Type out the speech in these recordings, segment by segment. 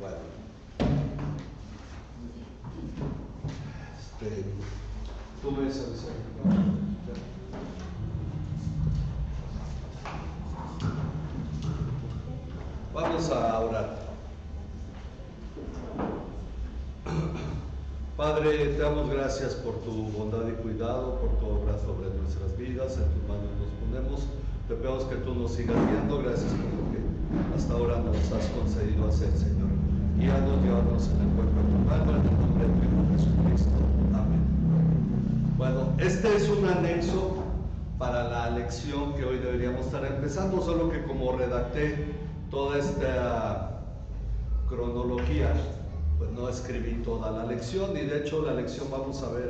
Bueno. Tú ves a Vamos a orar. Padre, te damos gracias por tu bondad y cuidado, por tu obra sobre nuestras vidas. En tus manos nos ponemos. Te pedimos que tú nos sigas guiando. Gracias por lo que hasta ahora nos has concedido hacer, Señor. Guíanos, llévanos en el cuerpo de tu mano, en el nombre de tu Hijo Jesucristo. Amén. Bueno, este es un anexo para la lección que hoy deberíamos estar empezando, solo que como redacté toda esta cronología, pues no escribí toda la lección, y de hecho la lección vamos a ver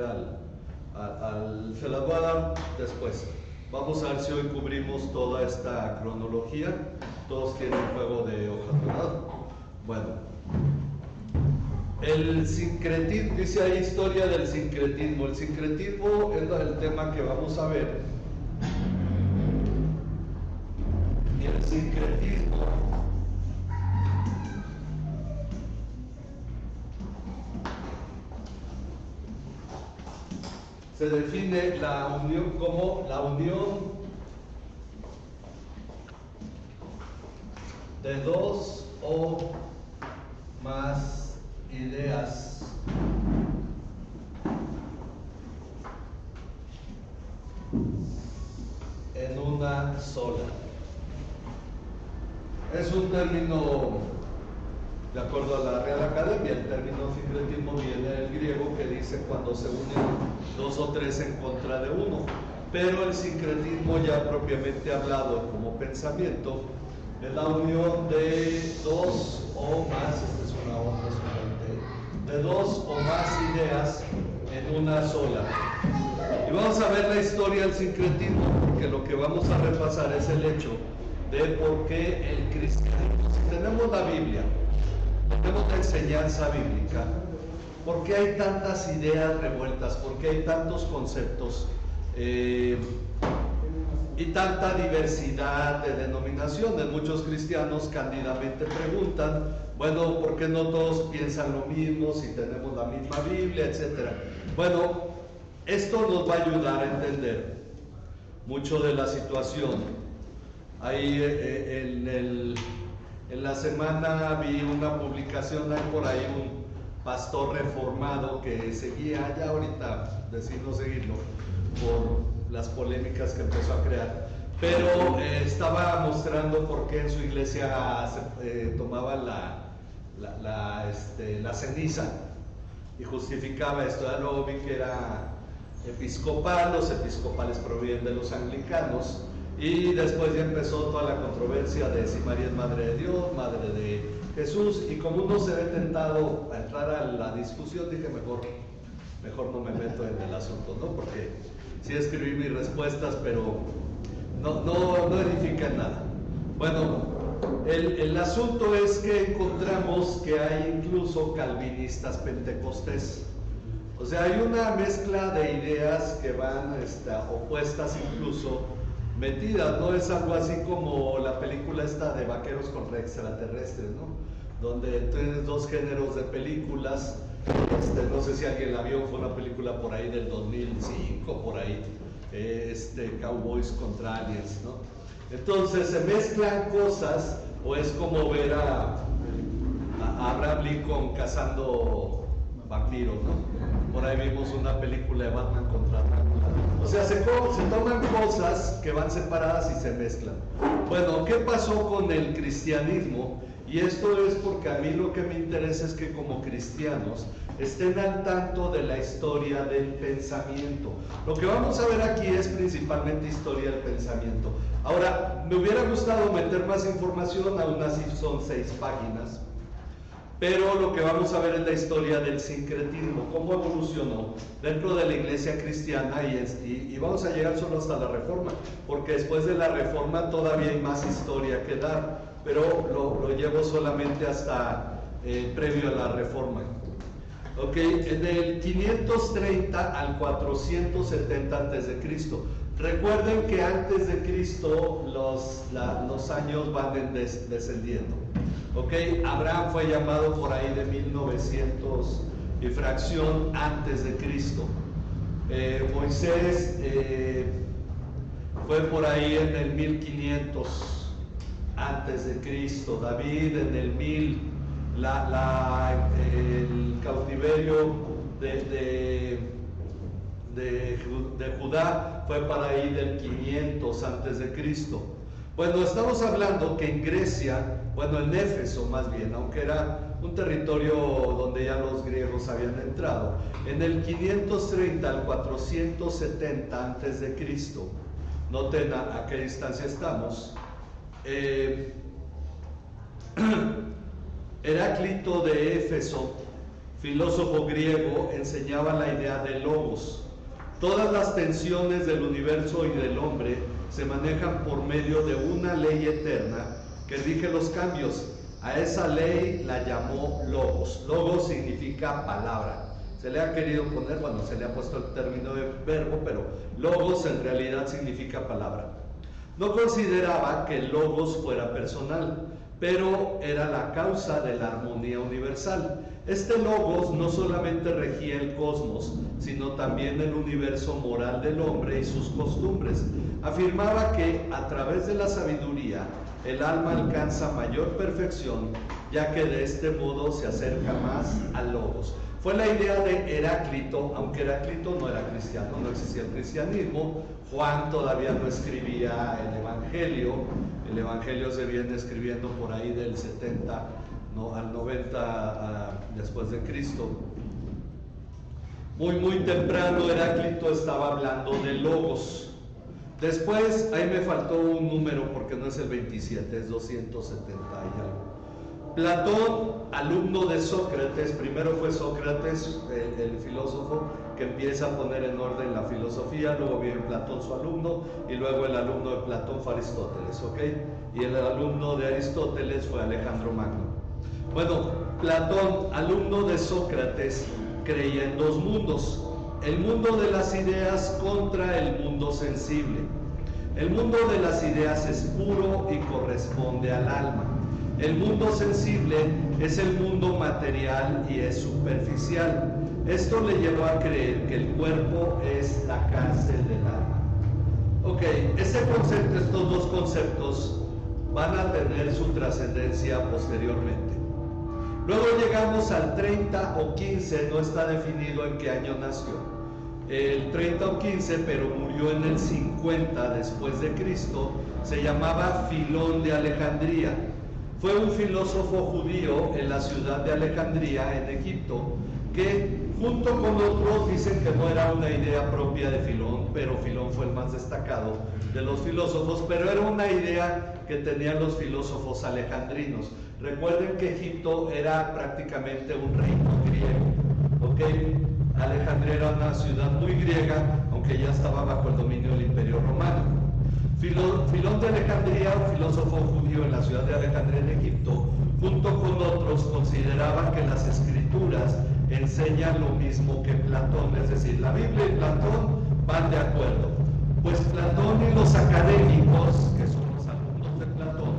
se las voy a dar después. Vamos a ver si hoy cubrimos toda esta cronología. Todos tienen juego de hojas, ¿verdad? Bueno, el sincretismo, dice ahí historia del sincretismo. El sincretismo es el tema que vamos a ver. Y el sincretismo se define la unión como la unión de dos o más ideas en una sola. Es un término, de acuerdo a la Real Academia, el término sincretismo viene del griego, que dice cuando se unen dos o tres en contra de uno. Pero el sincretismo, ya propiamente hablado como pensamiento, es la unión de dos o más, esta es una hoja de dos o más ideas en una sola. Y vamos a ver la historia del sincretismo, porque lo que vamos a repasar es el hecho de por qué el cristianismo, si tenemos la Biblia, tenemos la enseñanza bíblica, ¿por qué hay tantas ideas revueltas? ¿Por qué hay tantos conceptos y tanta diversidad de denominaciones? Muchos cristianos cándidamente preguntan, bueno, ¿por qué no todos piensan lo mismo si tenemos la misma Biblia, etcétera? Bueno, esto nos va a ayudar a entender mucho de la situación. Ahí en la semana vi una publicación, hay por ahí un pastor reformado que seguía, ya ahorita decidió seguirlo por las polémicas que empezó a crear, pero estaba mostrando por qué en su iglesia se tomaba la ceniza y justificaba esto. Ya luego vi que era episcopal, los episcopales provienen de los anglicanos, y después ya empezó toda la controversia de si María es madre de Dios, madre de Jesús, y como uno se ve tentado a entrar a la discusión, dije mejor no me meto en el asunto, ¿no? Porque sí escribí mis respuestas, pero no edifican nada. Bueno, el asunto es que encontramos que hay incluso calvinistas pentecostés. O sea, hay una mezcla de ideas que van opuestas incluso, metidas, ¿no? Es algo así como la película esta de Vaqueros contra Extraterrestres, ¿no? Donde tienes dos géneros de películas, no sé si alguien la vio, fue una película por ahí del 2005, por ahí, Cowboys contra Aliens, ¿no? Entonces se mezclan cosas, o es como ver a Abraham Lincoln cazando vampiros, ¿no? Por ahí vimos una película de Batman contra Drácula. O sea, se toman cosas que van separadas y se mezclan. Bueno, ¿qué pasó con el cristianismo? Y esto es porque a mí lo que me interesa es que como cristianos estén al tanto de la historia del pensamiento. Lo que vamos a ver aquí es principalmente historia del pensamiento. Ahora, me hubiera gustado meter más información, aún así son 6 páginas. Pero lo que vamos a ver es la historia del sincretismo, cómo evolucionó dentro de la iglesia cristiana, y vamos a llegar solo hasta la Reforma, porque después de la Reforma todavía hay más historia que dar, pero lo llevo solamente hasta previo a la Reforma. Ok, del 530 al 470 a.C. Recuerden que antes de Cristo los años van descendiendo. ¿Ok? Abraham fue llamado por ahí de 1900 y fracción antes de Cristo. Moisés fue por ahí en el 1500 antes de Cristo. David en el 1000. El cautiverio de Judá fue para ahí del 500 antes de Cristo. Bueno, estamos hablando que en Grecia, bueno, en Éfeso más bien, aunque era un territorio donde ya los griegos habían entrado, en el 530 al 470 antes de Cristo, noten a qué distancia estamos, Heráclito de Éfeso, filósofo griego, enseñaba la idea de logos. Todas las tensiones del universo y del hombre se manejan por medio de una ley eterna que rige los cambios. A esa ley la llamó logos. Logos significa palabra. Se le ha querido poner, bueno, se le ha puesto el término de verbo, pero logos en realidad significa palabra. No consideraba que el logos fuera personal, pero era la causa de la armonía universal. Este logos no solamente regía el cosmos, sino también el universo moral del hombre y sus costumbres. Afirmaba que a través de la sabiduría el alma alcanza mayor perfección, ya que de este modo se acerca más al logos. Fue la idea de Heráclito, aunque Heráclito no era cristiano, no existía el cristianismo. Juan todavía no escribía el Evangelio se viene escribiendo por ahí del 70 al 90 después de Cristo. Muy temprano Heráclito estaba hablando de logos. Después, ahí me faltó un número porque no es el 27, es 270 y algo. Platón, alumno de Sócrates, primero fue Sócrates, el filósofo que empieza a poner en orden la filosofía, luego viene Platón su alumno, y luego el alumno de Platón fue Aristóteles, ¿ok? Y el alumno de Aristóteles fue Alejandro Magno. Bueno, Platón, alumno de Sócrates, creía en dos mundos: el mundo de las ideas contra el mundo sensible. El mundo de las ideas es puro y corresponde al alma. El mundo sensible es el mundo material y es superficial. Esto le llevó a creer que el cuerpo es la cárcel del alma. Ok, estos dos conceptos van a tener su trascendencia posteriormente. Luego llegamos al 30 o 15, no está definido en qué año nació. El 30 o 15, pero murió en el 50 después de Cristo, se llamaba Filón de Alejandría. Fue un filósofo judío en la ciudad de Alejandría, en Egipto, que junto con otros dicen que no era una idea propia de Filón, pero Filón fue el más destacado de los filósofos, pero era una idea que tenían los filósofos alejandrinos. Recuerden que Egipto era prácticamente un reino griego, ¿ok? Alejandría era una ciudad muy griega, aunque ya estaba bajo el dominio del Imperio Romano. Filón de Alejandría, un filósofo judío en la ciudad de Alejandría en Egipto, junto con otros, consideraba que las escrituras enseñan lo mismo que Platón, es decir, la Biblia y Platón van de acuerdo. Pues Platón y los académicos, que son los alumnos de Platón,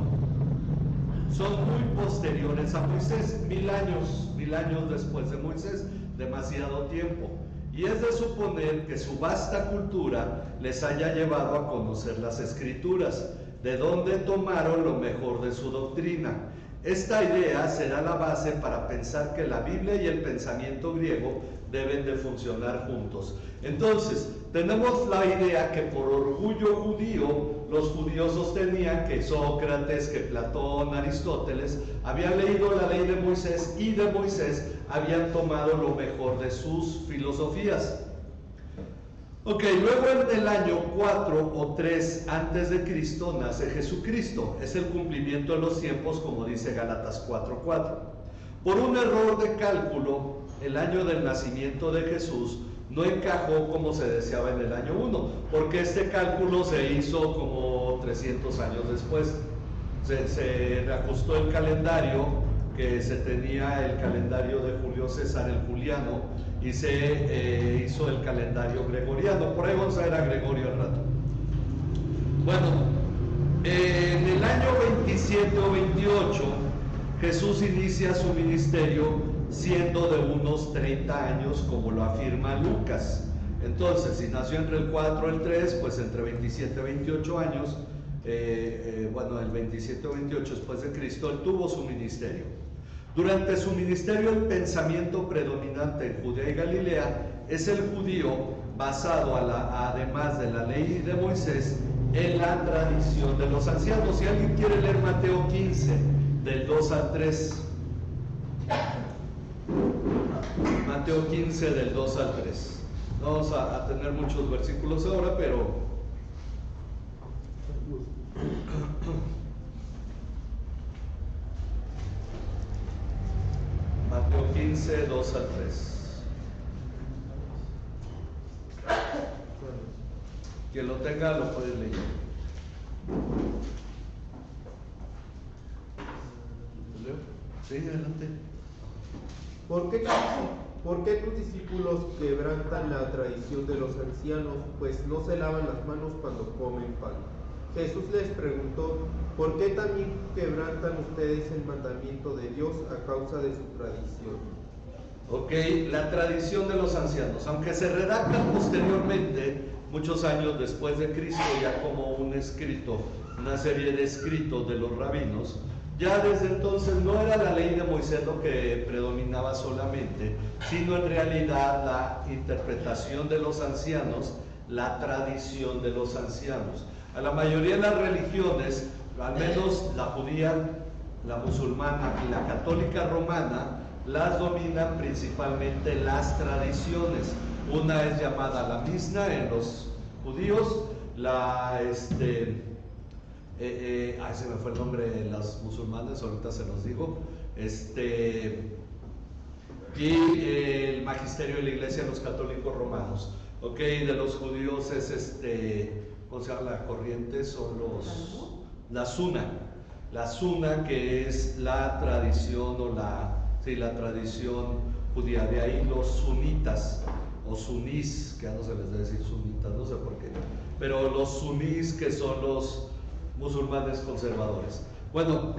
son muy posteriores a Moisés, 1000 años después de Moisés, demasiado tiempo. Y es de suponer que su vasta cultura les haya llevado a conocer las escrituras, de donde tomaron lo mejor de su doctrina. Esta idea será la base para pensar que la Biblia y el pensamiento griego deben de funcionar juntos. Entonces, tenemos la idea que por orgullo judío, los judíos sostenían que Sócrates, que Platón, Aristóteles, habían leído la ley de Moisés y de Moisés habían tomado lo mejor de sus filosofías. Ok, luego en el año 4 o 3 antes de Cristo nace Jesucristo. Es el cumplimiento de los tiempos, como dice Gálatas 4:4. Por un error de cálculo, el año del nacimiento de Jesús no encajó como se deseaba en el año 1, porque este cálculo se hizo como 300 años después. Se reajustó el calendario, que se tenía el calendario de Julio César, el juliano, y se hizo el calendario gregoriano. Por ahí vamos a ver a Gregorio al rato. Bueno, en el año 27 o 28, Jesús inicia su ministerio siendo de unos 30 años, como lo afirma Lucas. Entonces, si nació entre el 4 y el 3, pues entre 27 y 28 años, bueno, el 27 o 28 después de Cristo, él tuvo su ministerio. Durante su ministerio, el pensamiento predominante en Judea y Galilea es el judío basado, además de la ley de Moisés, en la tradición de los ancianos. Si alguien quiere leer Mateo 15, del 2 al 3. Mateo 15, del 2 al 3. No vamos a tener muchos versículos ahora, pero Mateo 15, 2 al 3. Quien lo tenga lo puede leer. Sí, adelante. ¿Por qué tus discípulos quebrantan la tradición de los ancianos, pues no se lavan las manos cuando comen pan? Jesús les preguntó, ¿por qué también quebrantan ustedes el mandamiento de Dios a causa de su tradición? Ok, la tradición de los ancianos, aunque se redacta posteriormente, muchos años después de Cristo, ya como un escrito, una serie de escritos de los rabinos, ya desde entonces no era la ley de Moisés lo que predominaba solamente, sino en realidad la interpretación de los ancianos, la tradición de los ancianos. A la mayoría de las religiones, al menos la judía, la musulmana y la católica romana, las dominan principalmente las tradiciones. Una es llamada la Misna en los judíos, se me fue el nombre de las musulmanes, ahorita se los digo, y el magisterio de la iglesia de los católicos romanos. Ok, de los judíos es ¿cómo se llama la corriente? Son la Suna, que es la tradición la tradición judía. De ahí los sunitas o sunís, que ya no se les debe decir sunitas, no sé por qué, pero los sunís, que son los musulmanes conservadores. Bueno,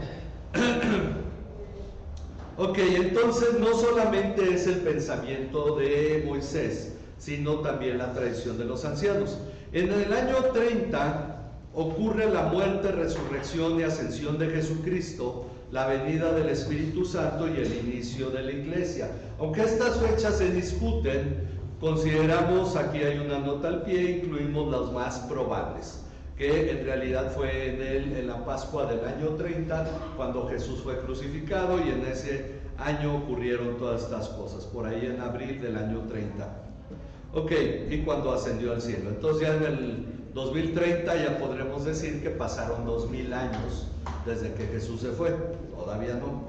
ok, entonces no solamente es el pensamiento de Moisés, sino también la tradición de los ancianos. En el año 30 ocurre la muerte, resurrección y ascensión de Jesucristo, la venida del Espíritu Santo y el inicio de la iglesia. Aunque estas fechas se discuten, consideramos, aquí hay una nota al pie, incluimos las más probables, que en realidad fue en la Pascua del año 30, cuando Jesús fue crucificado, y en ese año ocurrieron todas estas cosas, por ahí en abril del año 30. Ok, y cuando ascendió al cielo. Entonces ya en el 2030 ya podremos decir que pasaron 2000 años desde que Jesús se fue, todavía no.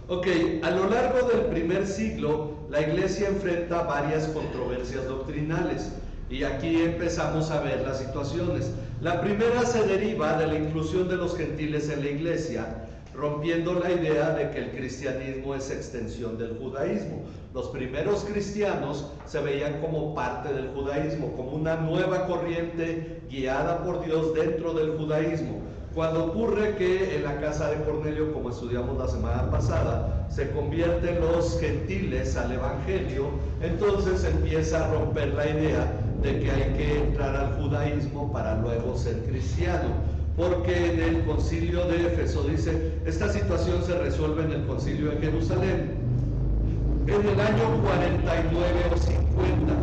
Ok, a lo largo del primer siglo, la iglesia enfrenta varias controversias doctrinales, y aquí empezamos a ver las situaciones. La primera se deriva de la inclusión de los gentiles en la iglesia, rompiendo la idea de que el cristianismo es extensión del judaísmo. Los primeros cristianos se veían como parte del judaísmo, como una nueva corriente guiada por Dios dentro del judaísmo. Cuando ocurre que en la casa de Cornelio, como estudiamos la semana pasada, se convierten los gentiles al evangelio, entonces empieza a romper la idea de que hay que entrar al judaísmo para luego ser cristiano. Porque en el concilio de Éfeso dice, esta situación se resuelve en el concilio de Jerusalén, en el año 49 o 50,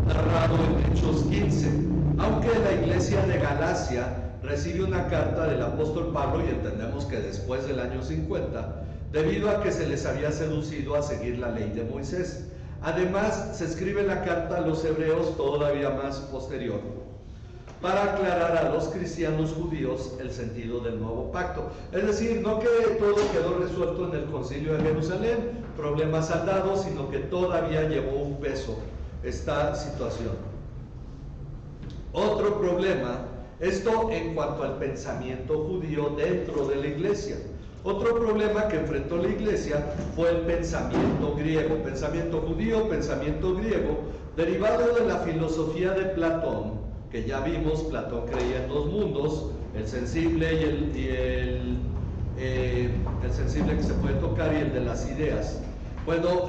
narrado en Hechos 15, aunque la iglesia de Galacia recibe una carta del apóstol Pablo, y entendemos que después del año 50, debido a que se les había seducido a seguir la ley de Moisés. Además, se escribe la carta a los hebreos todavía más posterior, para aclarar a los cristianos judíos el sentido del nuevo pacto. Es decir, no que todo quedó resuelto en el concilio de Jerusalén, problemas saldados, sino que todavía llevó un peso esta situación. Otro problema, esto en cuanto al pensamiento judío dentro de la iglesia. Otro problema que enfrentó la iglesia fue el pensamiento griego, pensamiento judío, pensamiento griego, derivado de la filosofía de Platón, que ya vimos. Platón creía en dos mundos, el sensible y el sensible que se puede tocar y el de las ideas. Bueno,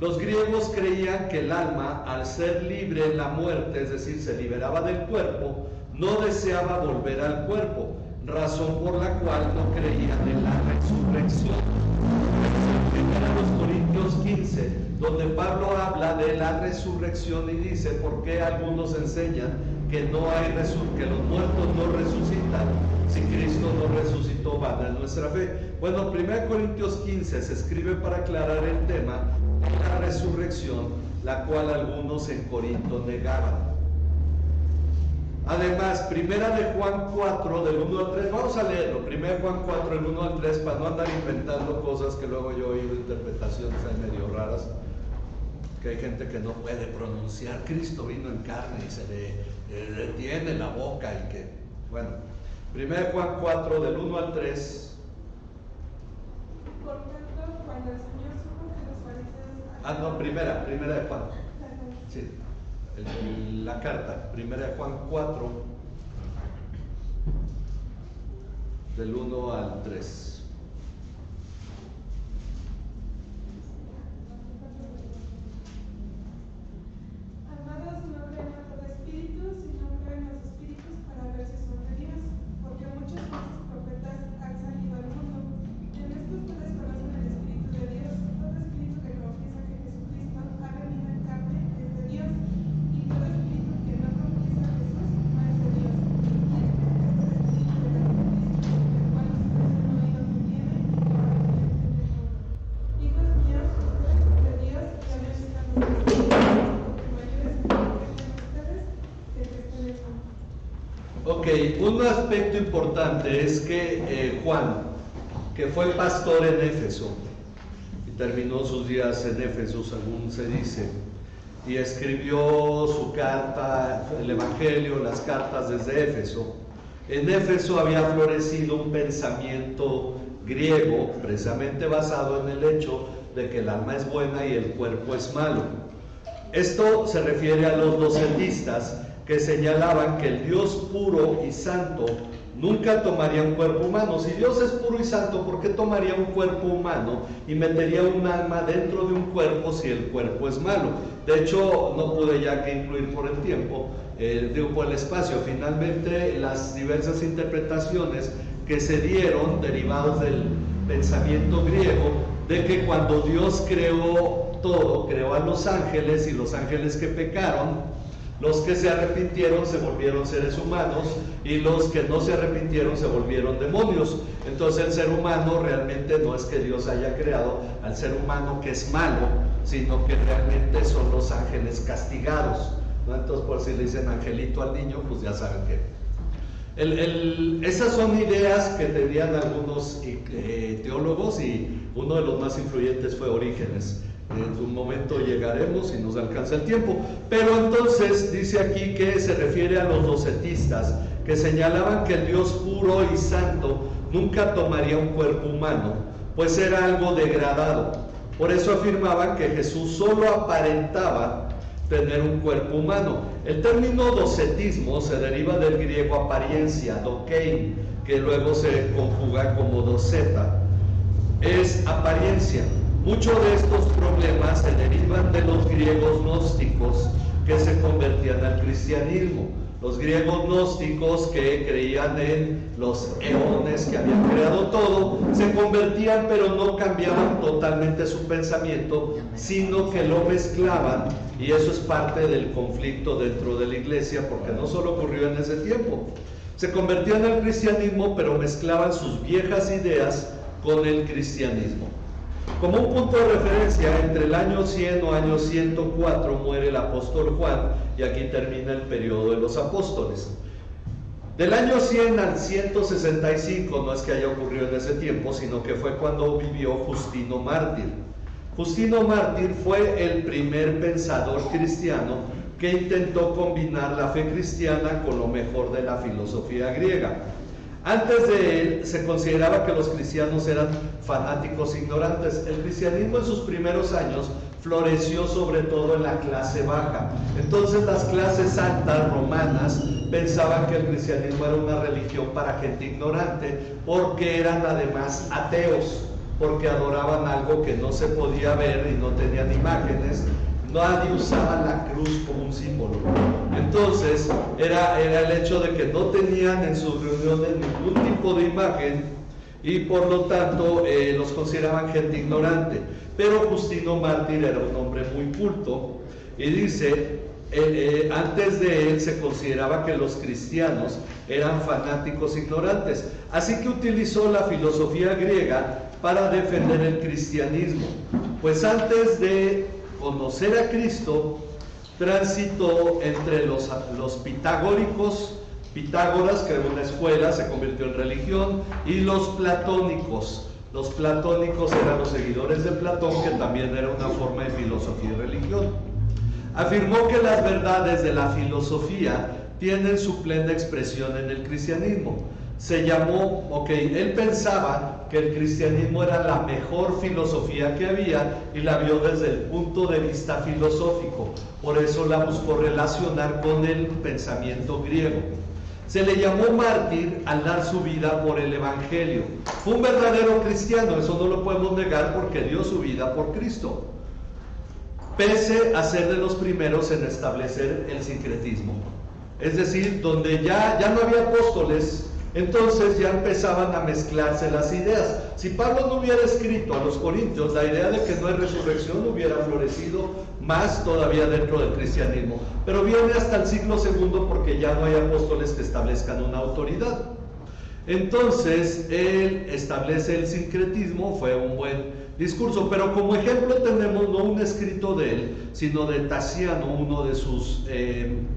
los griegos creían que el alma, al ser libre en la muerte, es decir, se liberaba del cuerpo, no deseaba volver al cuerpo, razón por la cual no creían en la resurrección. En Corintios 15, donde Pablo habla de la resurrección y dice, ¿por qué algunos enseñan que no hay que los muertos no resucitan? Si Cristo no resucitó, vana es nuestra fe. Bueno, 1 Corintios 15 se escribe para aclarar el tema de la resurrección, la cual algunos en Corinto negaban. Además, primera de Juan 4, del 1 al 3, vamos a leerlo, primera de Juan 4, del 1 al 3, para no andar inventando cosas que luego yo he oído interpretaciones ahí medio raras, que hay gente que no puede pronunciar, Cristo vino en carne y se le detiene la boca y que, bueno, primera de Juan 4, del 1 al 3. Por tanto, cuando el Señor supo que los fariseos... No, primera de Juan, sí. La carta, primera de Juan 4, del 1 al 3. Amados, no crean a todo espíritu, sino crean los espíritus para ver si son de Dios, porque muchos falsos profetas han salido al mundo. En estos ustedes conocen el Espíritu de Dios. Todo espíritu que confiesa que Jesucristo ha venido en carne es de Dios. Todo espíritu que no confiesa a Jesús no es de Dios. Y este es el espíritu de Jesucristo, el cual ustedes han oído que viene y que ahora quieren tener todo. Hijos míos, ustedes son de Dios y han necesitado los espíritus, porque mayor es el que está en ustedes que el que está en el mundo. Ok, un aspecto importante es que Juan, que fue pastor en Éfeso, y terminó sus días en Éfeso, según se dice, y escribió su carta, el Evangelio, las cartas desde Éfeso. En Éfeso había florecido un pensamiento griego, precisamente basado en el hecho de que el alma es buena y el cuerpo es malo. Esto se refiere a los docetistas, que señalaban que el Dios puro y santo nunca tomaría un cuerpo humano. Si Dios es puro y santo, ¿por qué tomaría un cuerpo humano y metería un alma dentro de un cuerpo si el cuerpo es malo? De hecho, no pude ya que incluir por el tiempo, por el espacio. Finalmente, las diversas interpretaciones que se dieron, derivados del pensamiento griego, de que cuando Dios creó todo, creó a los ángeles, y los ángeles que pecaron, los que se arrepintieron se volvieron seres humanos y los que no se arrepintieron se volvieron demonios. Entonces el ser humano realmente no es que Dios haya creado al ser humano que es malo, sino que realmente son los ángeles castigados, ¿no? Entonces por si le dicen angelito al niño, pues ya saben que esas son ideas que tenían algunos teólogos, y uno de los más influyentes fue Orígenes. En un momento llegaremos y nos alcanza el tiempo, pero entonces dice aquí que se refiere a los docetistas, que señalaban que el Dios puro y santo nunca tomaría un cuerpo humano, pues era algo degradado. Por eso afirmaban que Jesús solo aparentaba tener un cuerpo humano. El término docetismo se deriva del griego apariencia, dokein, que luego se conjuga como doceta. Es apariencia. Muchos de estos problemas se derivan de los griegos gnósticos que se convertían al cristianismo. Los griegos gnósticos, que creían en los eones que habían creado todo, se convertían, pero no cambiaban totalmente su pensamiento, sino que lo mezclaban, y eso es parte del conflicto dentro de la iglesia, porque no solo ocurrió en ese tiempo. Se convertían al cristianismo, pero mezclaban sus viejas ideas con el cristianismo. Como un punto de referencia, entre el año 100 o año 104 muere el apóstol Juan, y aquí termina el periodo de los apóstoles. Del año 100 al 165 no es que haya ocurrido en ese tiempo, sino que fue cuando vivió Justino Mártir. Justino Mártir fue el primer pensador cristiano que intentó combinar la fe cristiana con lo mejor de la filosofía griega. Antes de él se consideraba que los cristianos eran fanáticos ignorantes. El cristianismo en sus primeros años floreció sobre todo en la clase baja. Entonces las clases altas romanas pensaban que el cristianismo era una religión para gente ignorante, porque eran además ateos, porque adoraban algo que no se podía ver y no tenían imágenes. Nadie usaba la cruz como un símbolo. Entonces era el hecho de que no tenían en sus reuniones ningún tipo de imagen, y por lo tanto los consideraban gente ignorante. Pero Justino Mártir era un hombre muy culto, y dice, antes de él se consideraba que los cristianos eran fanáticos ignorantes, así que utilizó la filosofía griega para defender el cristianismo. Pues antes de conocer a Cristo, transitó entre los pitagóricos, Pitágoras, que era una escuela, se convirtió en religión, y los platónicos. Los platónicos eran los seguidores de Platón, que también era una forma de filosofía y religión. Afirmó que las verdades de la filosofía tienen su plena expresión en el cristianismo. Él pensaba que el cristianismo era la mejor filosofía que había, y la vio desde el punto de vista filosófico. Por eso la buscó relacionar con el pensamiento griego. Se le llamó mártir al dar su vida por el evangelio. Fue un verdadero cristiano, eso no lo podemos negar, porque dio su vida por Cristo, pese a ser de los primeros en establecer el sincretismo. Es decir, donde ya no había apóstoles, entonces ya empezaban a mezclarse las ideas. Si Pablo no hubiera escrito a los Corintios, la idea de que no hay resurrección hubiera florecido más todavía dentro del cristianismo. Pero viene hasta el siglo II, porque ya no hay apóstoles que establezcan una autoridad. Entonces él establece el sincretismo, fue un buen discurso, pero como ejemplo tenemos no un escrito de él, sino de Tasiano, uno de sus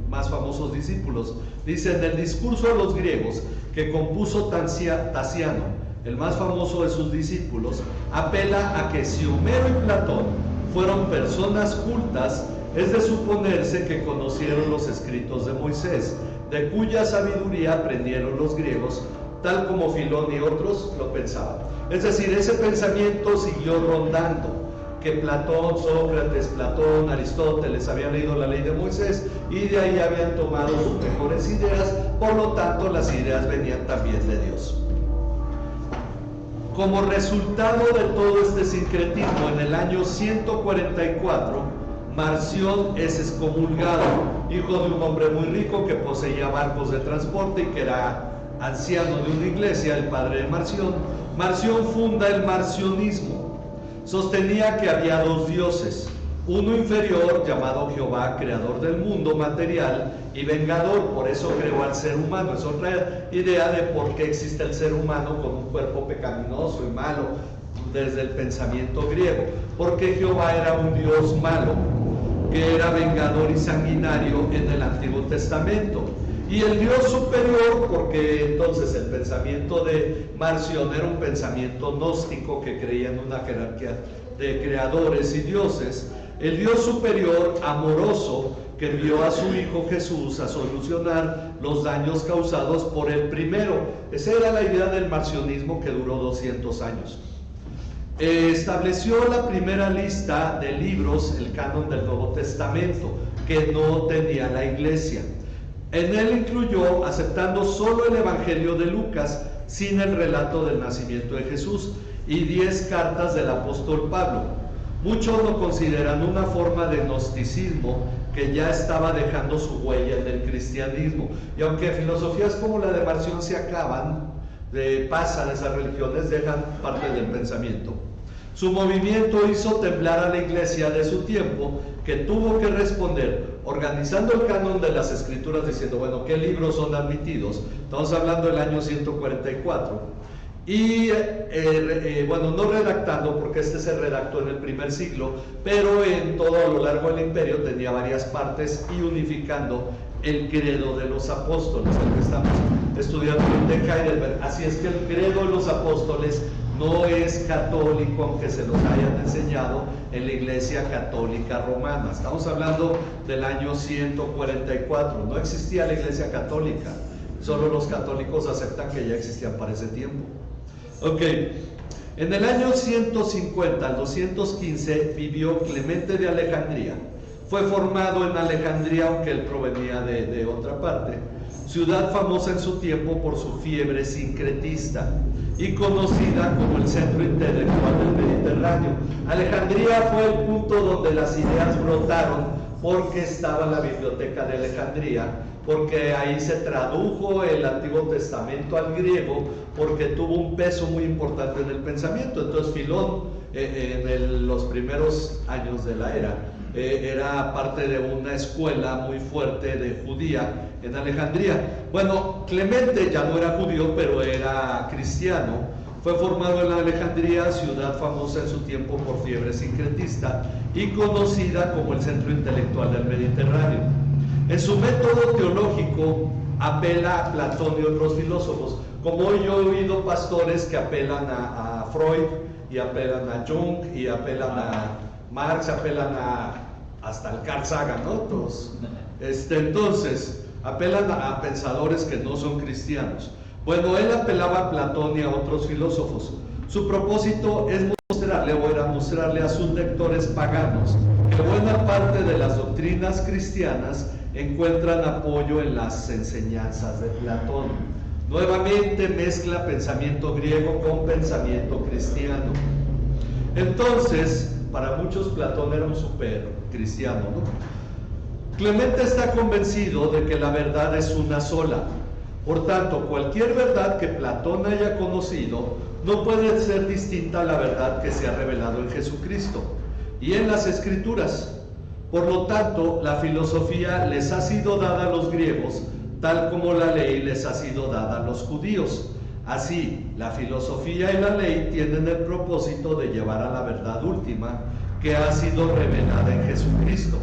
más famosos discípulos. Dice: en el discurso a los griegos que compuso Tasiano, el más famoso de sus discípulos, apela a que si Homero y Platón fueron personas cultas, es de suponerse que conocieron los escritos de Moisés, de cuya sabiduría aprendieron los griegos, tal como Filón y otros lo pensaban. Es decir, ese pensamiento siguió rondando, que Platón, Sócrates, Aristóteles habían leído la ley de Moisés, y de ahí habían tomado sus mejores ideas. Por lo tanto, las ideas venían también de Dios. Como resultado de todo este sincretismo, en el año 144, Marción es excomulgado, hijo de un hombre muy rico que poseía barcos de transporte y que era anciano de una iglesia, el padre de Marción. Marción funda el marcionismo. Sostenía que había dos dioses, uno inferior llamado Jehová, creador del mundo material y vengador, por eso creó al ser humano. Es otra idea de por qué existe el ser humano con un cuerpo pecaminoso y malo desde el pensamiento griego, porque Jehová era un Dios malo, que era vengador y sanguinario en el Antiguo Testamento. Y el Dios superior, porque entonces el pensamiento de Marción era un pensamiento gnóstico que creía en una jerarquía de creadores y dioses. El Dios superior, amoroso, que envió a su Hijo Jesús a solucionar los daños causados por el primero. Esa era la idea del marcionismo, que duró 200 años. Estableció la primera lista de libros, el canon del Nuevo Testamento, que no tenía la Iglesia. En él incluyó, aceptando solo el Evangelio de Lucas, sin el relato del nacimiento de Jesús, y 10 cartas del apóstol Pablo. Muchos lo consideran una forma de gnosticismo que ya estaba dejando su huella en el cristianismo. Y aunque filosofías como la de Marción se acaban, pasan esas religiones, dejan parte del pensamiento. Su movimiento hizo temblar a la iglesia de su tiempo, que tuvo que responder organizando el canon de las escrituras, diciendo, bueno, ¿qué libros son admitidos? Estamos hablando del año 144. Y bueno, no redactando, porque este se redactó en el primer siglo, pero en todo a lo largo del imperio tenía varias partes, y unificando el credo de los apóstoles, el que estamos estudiando de Heidelberg. Así es que el credo de los apóstoles no es católico, aunque se los hayan enseñado en la Iglesia Católica Romana. Estamos hablando del año 144, no existía la Iglesia Católica. Solo los católicos aceptan que ya existían para ese tiempo. Ok, en el año 150 al 215 vivió Clemente de Alejandría. Fue formado en Alejandría, aunque él provenía de otra parte, ciudad famosa en su tiempo por su fiebre sincretista y conocida como el centro intelectual del Mediterráneo. Alejandría fue el punto donde las ideas brotaron, porque estaba la biblioteca de Alejandría, porque ahí se tradujo el Antiguo Testamento al griego, porque tuvo un peso muy importante en el pensamiento. Entonces Filón, los primeros años de la era, era parte de una escuela muy fuerte de judía en Alejandría. Bueno, Clemente ya no era judío, pero era cristiano. Fue formado en Alejandría, ciudad famosa en su tiempo por fiebre sincretista y conocida como el centro intelectual del Mediterráneo. En su método teológico apela a Platón y otros filósofos, como hoy yo he oído pastores que apelan a Freud y apelan a Jung y apelan a Marx, apelan hasta el Carl Sagan, ¿no? Entonces, apelan a pensadores que no son cristianos. Bueno, él apelaba a Platón y a otros filósofos. Su propósito es mostrarle a sus lectores paganos que buena parte de las doctrinas cristianas encuentran apoyo en las enseñanzas de Platón. Nuevamente mezcla pensamiento griego con pensamiento cristiano. Entonces, para muchos Platón era un super cristiano, ¿no? Clemente está convencido de que la verdad es una sola. Por tanto, cualquier verdad que Platón haya conocido no puede ser distinta a la verdad que se ha revelado en Jesucristo y en las Escrituras. Por lo tanto, la filosofía les ha sido dada a los griegos, tal como la ley les ha sido dada a los judíos. Así, la filosofía y la ley tienen el propósito de llevar a la verdad última que ha sido revelada en Jesucristo.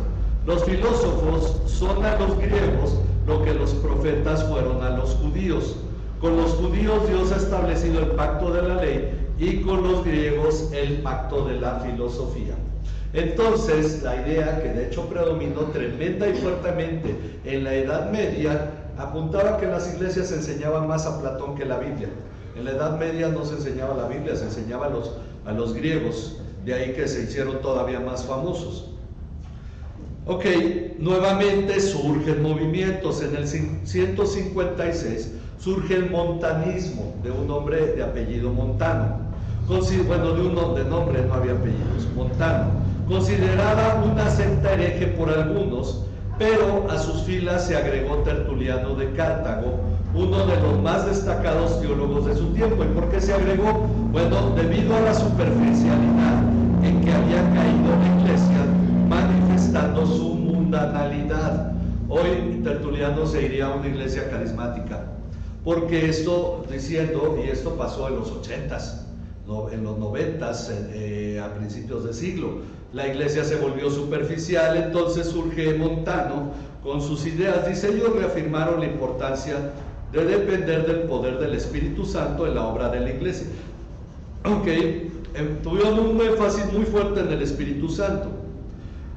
Los filósofos son a los griegos lo que los profetas fueron a los judíos. Con los judíos Dios ha establecido el pacto de la ley y con los griegos el pacto de la filosofía. Entonces, la idea que de hecho predominó tremenda y fuertemente en la Edad Media apuntaba que en las iglesias se enseñaba más a Platón que la Biblia. En la Edad Media no se enseñaba la Biblia, se enseñaba a los griegos, de ahí que se hicieron todavía más famosos. Ok, nuevamente surgen movimientos. En el 156 surge el montanismo de un hombre de apellido Montano. De nombre no había apellidos, Montano. Considerada una secta hereje por algunos, pero a sus filas se agregó Tertuliano de Cartago, uno de los más destacados teólogos de su tiempo. ¿Y por qué se agregó? Bueno, debido a la superficialidad en que había caído la iglesia, manifestando su mundanalidad. Hoy Tertuliano se iría a una iglesia carismática, porque esto pasó en los 80s, en los 90s, a principios de siglo. La iglesia se volvió superficial, entonces surge Montano con sus ideas. Dice, ellos reafirmaron la importancia de depender del poder del Espíritu Santo en la obra de la iglesia. Tuvieron un énfasis muy fuerte en el Espíritu Santo.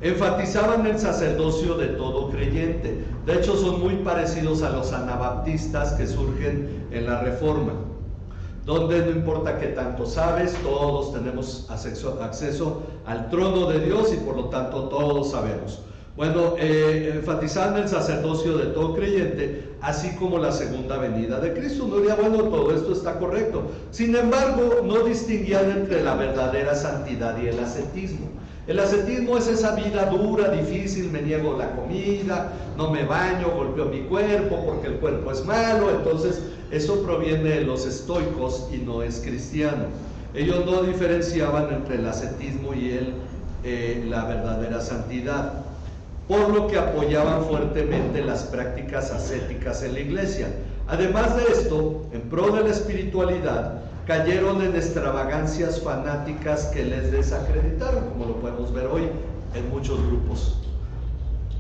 Enfatizaban el sacerdocio de todo creyente. De hecho, son muy parecidos a los anabaptistas que surgen en la Reforma, donde no importa qué tanto sabes, todos tenemos acceso al trono de Dios y por lo tanto todos sabemos. Bueno, enfatizaban el sacerdocio de todo creyente, así como la segunda venida de Cristo. Uno diría, bueno, todo esto está correcto. Sin embargo, no distinguían entre la verdadera santidad y el ascetismo. El ascetismo es esa vida dura, difícil, me niego la comida, no me baño, golpeo mi cuerpo porque el cuerpo es malo. Entonces, eso proviene de los estoicos y no es cristiano. Ellos no diferenciaban entre el ascetismo y la verdadera santidad, por lo que apoyaban fuertemente las prácticas ascéticas en la iglesia. Además de esto, en pro de la espiritualidad, cayeron en extravagancias fanáticas que les desacreditaron, como lo podemos ver hoy en muchos grupos.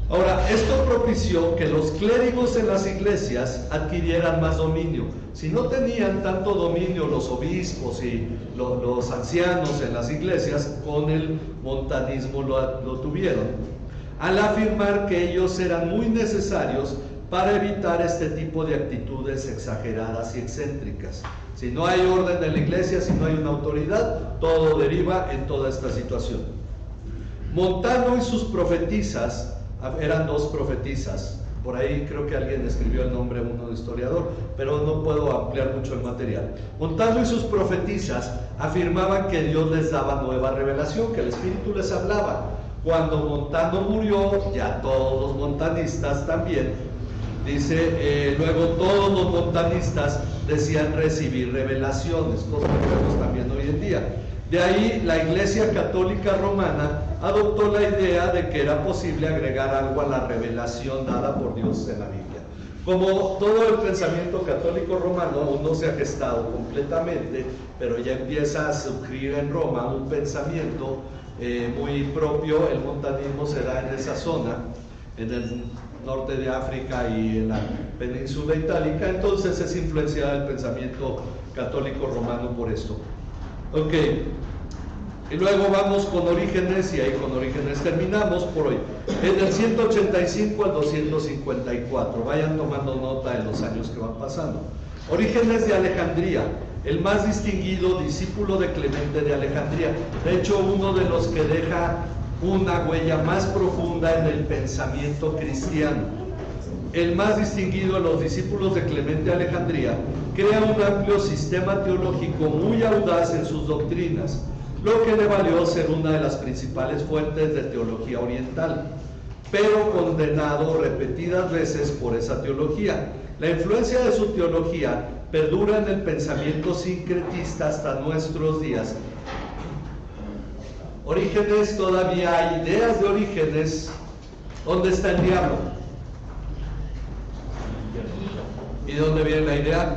Ahora, esto propició que los clérigos en las iglesias adquirieran más dominio. Si no tenían tanto dominio los obispos y los ancianos en las iglesias, con el montanismo lo tuvieron, al afirmar que ellos eran muy necesarios para evitar este tipo de actitudes exageradas y excéntricas. Si no hay orden en la iglesia, si no hay una autoridad, todo deriva en toda esta situación. Montano y sus profetisas, eran dos profetisas, por ahí creo que alguien escribió el nombre, uno historiador, pero no puedo ampliar mucho el material. Montano y sus profetisas afirmaban que Dios les daba nueva revelación, que el Espíritu les hablaba. Cuando Montano murió, ya todos los montanistas también, dice, luego todos los montanistas decían recibir revelaciones, cosa que vemos también hoy en día. De ahí la Iglesia Católica Romana adoptó la idea de que era posible agregar algo a la revelación dada por Dios en la Biblia. Como todo el pensamiento católico romano aún no se ha gestado completamente, pero ya empieza a surgir en Roma un pensamiento muy propio. El montanismo se da en esa zona, en el norte de África y en la península itálica, entonces es influenciada el pensamiento católico romano por esto. Ok, y luego vamos con Orígenes, y ahí con Orígenes terminamos por hoy. En el 185 al 254, vayan tomando nota en los años que van pasando. Orígenes de Alejandría, el más distinguido discípulo de Clemente de Alejandría, de hecho uno de los que deja una huella más profunda en el pensamiento cristiano. El más distinguido de los discípulos de Clemente de Alejandría, crea un amplio sistema teológico muy audaz en sus doctrinas, lo que le valió ser una de las principales fuentes de teología oriental, pero condenado repetidas veces por esa teología. La influencia de su teología perdura en el pensamiento sincretista hasta nuestros días. Orígenes, todavía hay ideas de Orígenes. ¿Dónde está el diablo? ¿Y de dónde viene la idea?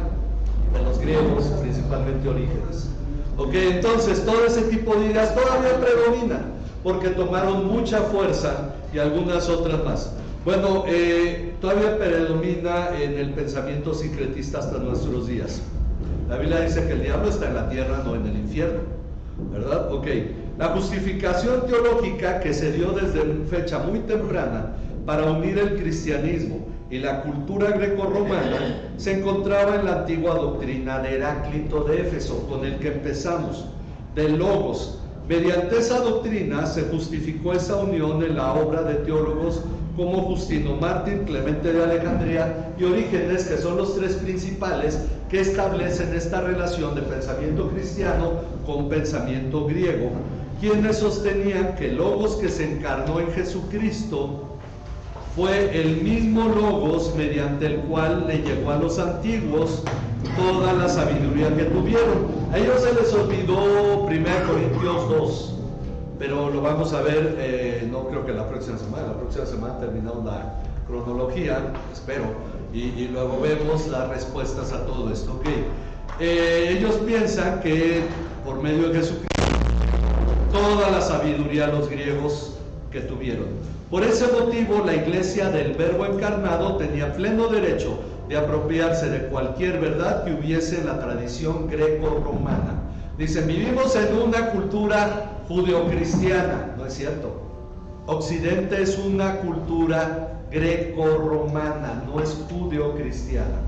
De los griegos, principalmente Orígenes. Ok, entonces todo ese tipo de ideas todavía predominan, porque tomaron mucha fuerza y algunas otras más. Bueno, todavía predomina en el pensamiento sincretista hasta nuestros días. La Biblia dice que el diablo está en la tierra, no en el infierno, ¿verdad? Ok, la justificación teológica que se dio desde una fecha muy temprana para unir el cristianismo y la cultura grecorromana se encontraba en la antigua doctrina de Heráclito de Éfeso, con el que empezamos, del Logos. Mediante esa doctrina se justificó esa unión en la obra de teólogos como Justino Mártir, Clemente de Alejandría y Orígenes, que son los tres principales que establecen esta relación de pensamiento cristiano con pensamiento griego, quienes sostenían que el Logos que se encarnó en Jesucristo fue el mismo Logos mediante el cual le llegó a los antiguos toda la sabiduría que tuvieron. A ellos se les olvidó 1 Corintios 2, pero lo vamos a ver, no creo que la próxima semana terminamos la cronología, espero, y luego vemos las respuestas a todo esto. Okay. Ellos piensan que por medio de Jesucristo toda la sabiduría los griegos que tuvieron. Por ese motivo, la iglesia del Verbo encarnado tenía pleno derecho de apropiarse de cualquier verdad que hubiese en la tradición greco-romana. Dicen, vivimos en una cultura judeocristiana. No es cierto. Occidente es una cultura greco-romana, no es judeocristiana.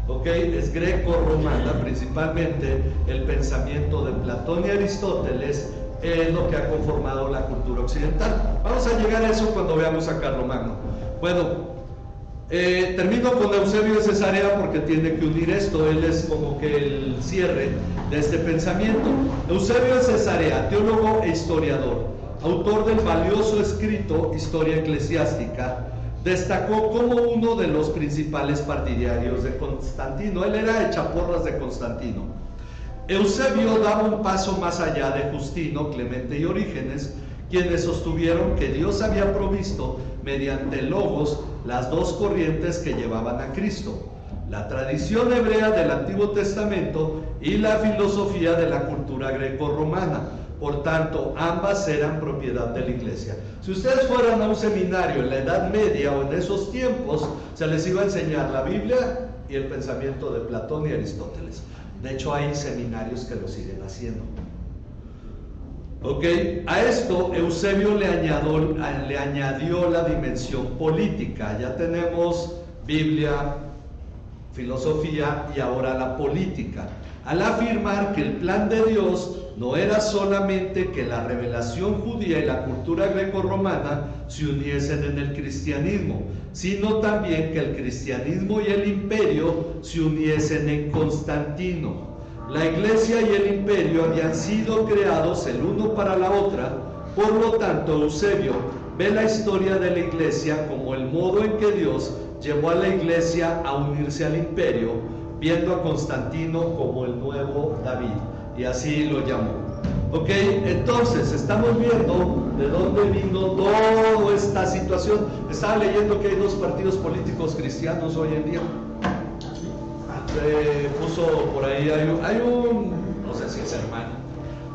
¿Ok? Es greco-romana, principalmente el pensamiento de Platón y Aristóteles es lo que ha conformado la cultura occidental. Vamos a llegar a eso cuando veamos a Carlomagno. Bueno, termino con Eusebio de Cesarea porque tiene que unir esto. Él es como que el cierre de este pensamiento. Eusebio de Cesarea, teólogo e historiador, autor del valioso escrito Historia Eclesiástica, destacó como uno de los principales partidarios de Constantino. Él era echaporras de Constantino. Eusebio daba un paso más allá de Justino, Clemente y Orígenes, quienes sostuvieron que Dios había provisto mediante Logos las dos corrientes que llevaban a Cristo, la tradición hebrea del Antiguo Testamento y la filosofía de la cultura greco-romana. Por tanto, ambas eran propiedad de la iglesia. Si ustedes fueran a un seminario en la Edad Media o en esos tiempos, se les iba a enseñar la Biblia y el pensamiento de Platón y Aristóteles. De hecho, hay seminarios que lo siguen haciendo. Ok, a esto Eusebio le añadió la dimensión política. Ya tenemos Biblia, filosofía y ahora la política, al afirmar que el plan de Dios no era solamente que la revelación judía y la cultura grecorromana se uniesen en el cristianismo, sino también que el cristianismo y el imperio se uniesen en Constantino. La iglesia y el imperio habían sido creados el uno para la otra, por lo tanto Eusebio ve la historia de la iglesia como el modo en que Dios llevó a la iglesia a unirse al imperio, viendo a Constantino como el nuevo David, y así lo llamó. Ok, entonces estamos viendo de dónde vino toda esta situación. Estaba leyendo que hay dos partidos políticos cristianos hoy en día. Puso por ahí, hay un, no sé si es hermano,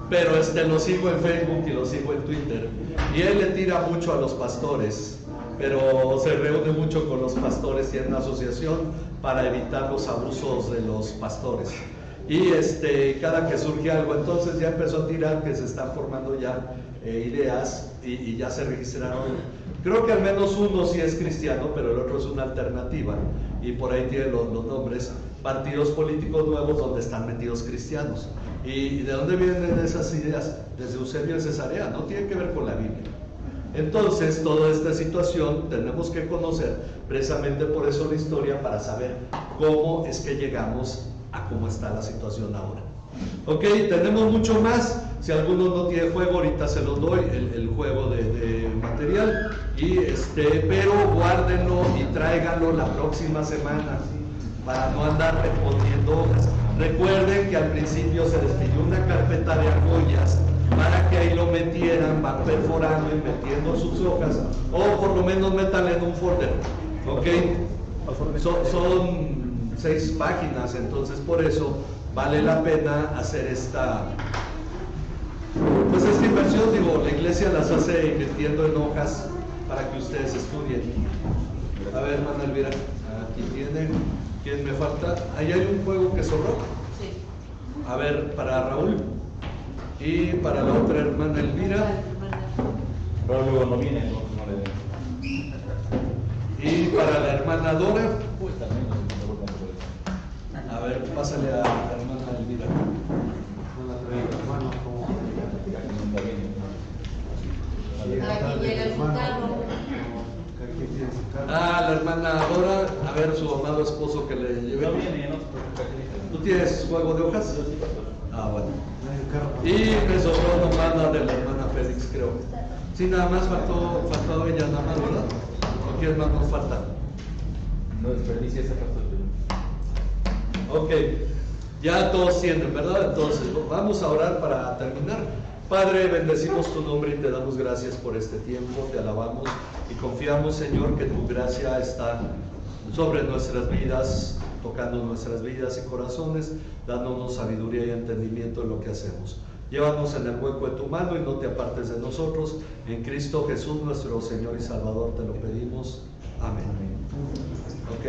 pero lo sigo en Facebook y lo sigo en Twitter, y él le tira mucho a los pastores, pero se reúne mucho con los pastores, tiene una asociación para evitar los abusos de los pastores. Y cada que surge algo, entonces ya empezó a tirar que se están formando ya ideas y ya se registraron. Creo que al menos uno sí es cristiano, pero el otro es una alternativa, y por ahí tiene los nombres, partidos políticos nuevos donde están metidos cristianos. ¿Y de dónde vienen esas ideas? Desde Eusebio de Cesarea, no tiene que ver con la Biblia. Entonces, toda esta situación tenemos que conocer precisamente por eso la historia, para saber cómo es que llegamos a cómo está la situación ahora. Ok, tenemos mucho más. Si alguno no tiene juego, ahorita se los doy, el juego de material, pero guárdenlo y tráiganlo la próxima semana para no andar reponiendo hojas. Recuerden que al principio se les pidió una carpeta de argollas para que ahí lo metieran, van perforando y metiendo sus hojas, o por lo menos métanle en un folder. Ok, son 6 páginas, entonces por eso vale la pena hacer esta inversión. La iglesia las hace invirtiendo en hojas para que ustedes estudien. A ver, hermana Elvira, aquí tienen. ¿Quién me falta? Ahí hay un juego que sobró. Sí. A ver, para Raúl y para la otra hermana Elvira. Raúl no viene, no le... Y para la hermana Dora. Pues también no. A ver, pásale a la hermana Elvira. Aquí llega el carro. La hermana Dora, a ver, su amado esposo que le lleve. No viene, no. ¿Tú tienes juego de hojas? Bueno. Y me sobró nomás la de la hermana Félix, creo. Sí, nada más faltó ella, nada más, ¿verdad? ¿O quién más nos falta? No desperdicie esa parte. Ok, ya todos tienen, ¿verdad? Entonces, vamos a orar para terminar. Padre, bendecimos tu nombre y te damos gracias por este tiempo, te alabamos y confiamos, Señor, que tu gracia está sobre nuestras vidas, tocando nuestras vidas y corazones, dándonos sabiduría y entendimiento en lo que hacemos. Llévanos en el hueco de tu mano y no te apartes de nosotros. En Cristo Jesús, nuestro Señor y Salvador, te lo pedimos. Amén. Ok.